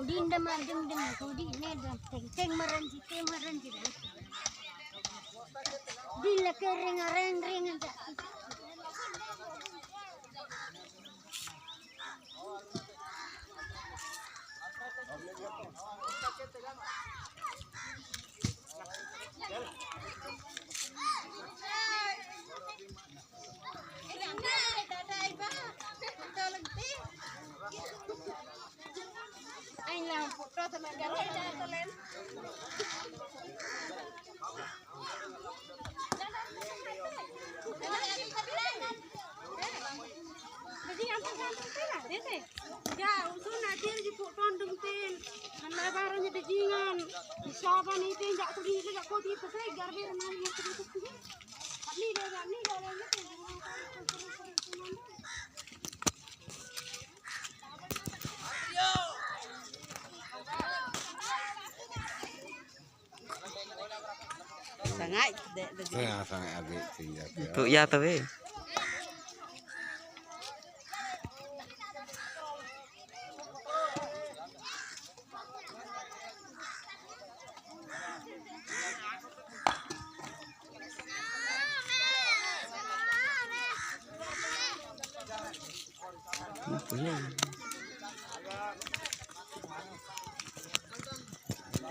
Dinda madem dengan kudi nedam teng maran dila kering ring aja. Anh làm foto teman jalan jalan. Jadi gampang-gampang lah, deh. Ya, usul nanti di foto dengtin. Kalau barangnya dijingan, siapa nih tidak pergi tidak kau di pasai garber mana itu. Ini dah ini. Sangat agak tinggal. Tuh ya tapi.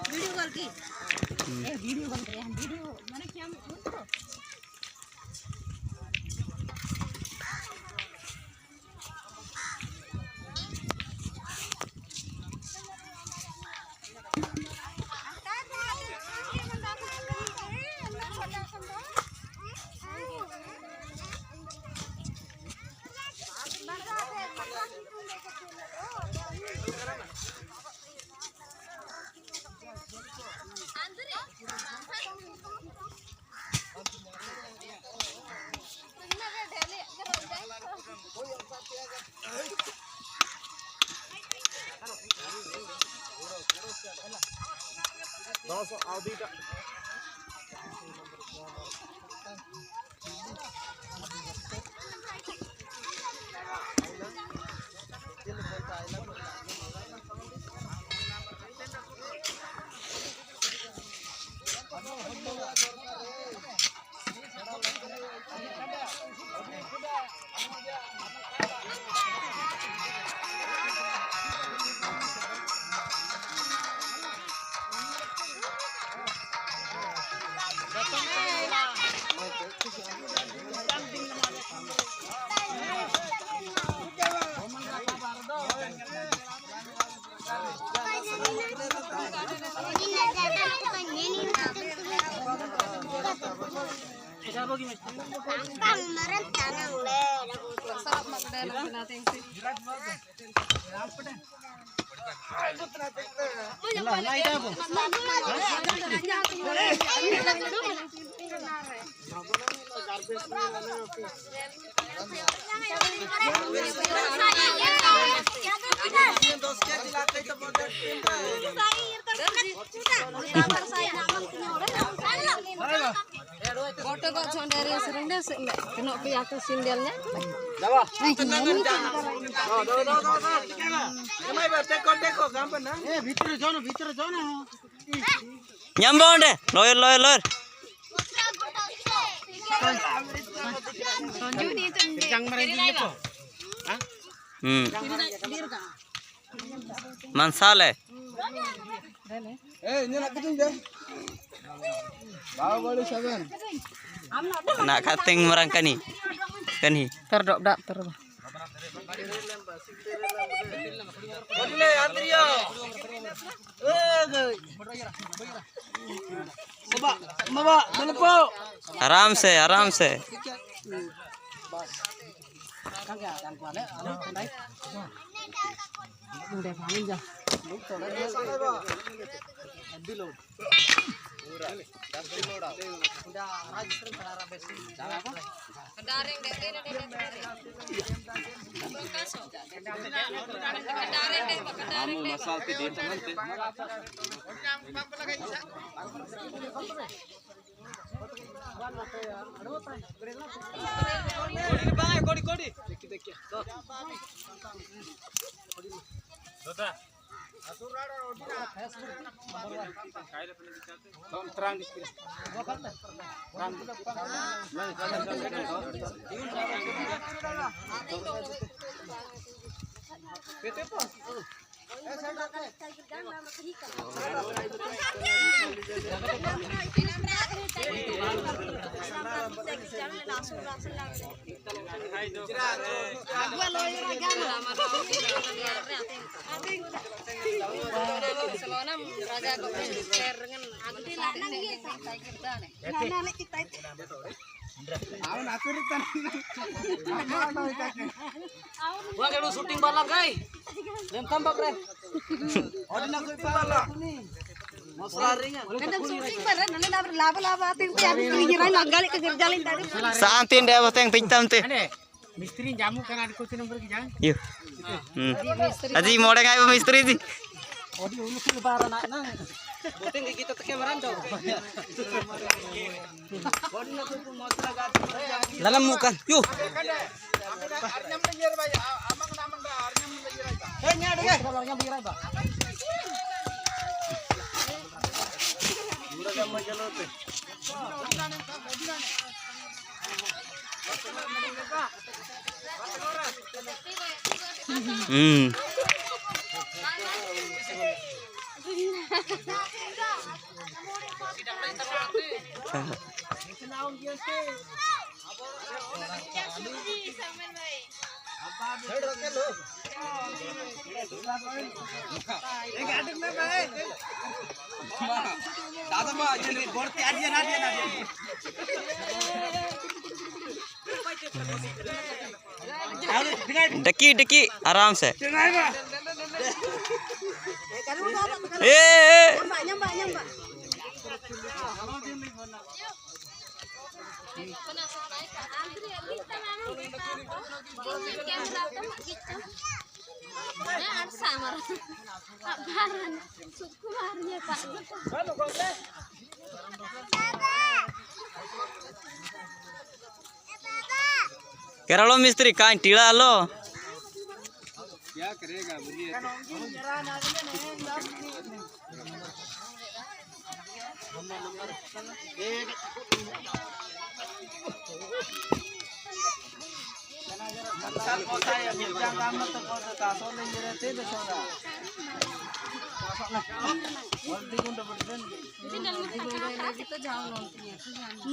Video call ki. Video call kare video mana क्या बोलतो Foto kok sondari sering deh kena pihak sindelnya. Jawa. Nyambung deh, loyer. Mansale. Ini nak kucing deh. Bawa balik saban. Nak kating merangkani. Kani. Terdok dak ter. आराम से terang di sini. Wah, kalau syuting balang guys. Lem tambak re. Odina ko ipala. Saan tin dia boteng pintam te. Mistri jamu kan ada kucing nomor kijang. Yuk. Aji mode ngai mistri di. Odi ulu ku bara nak nang. Boteng kita teke marando. Dalam muka. Yuk. Deki deki आराम से करा लो मिस्त्री कान टीला लो क्या करेगा बोलिए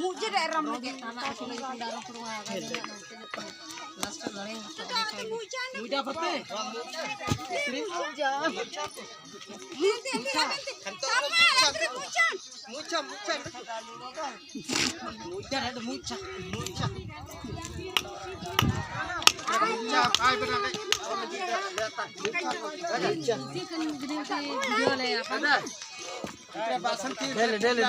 मुझे daerah Muda berte. Muda ada mucha. Dele,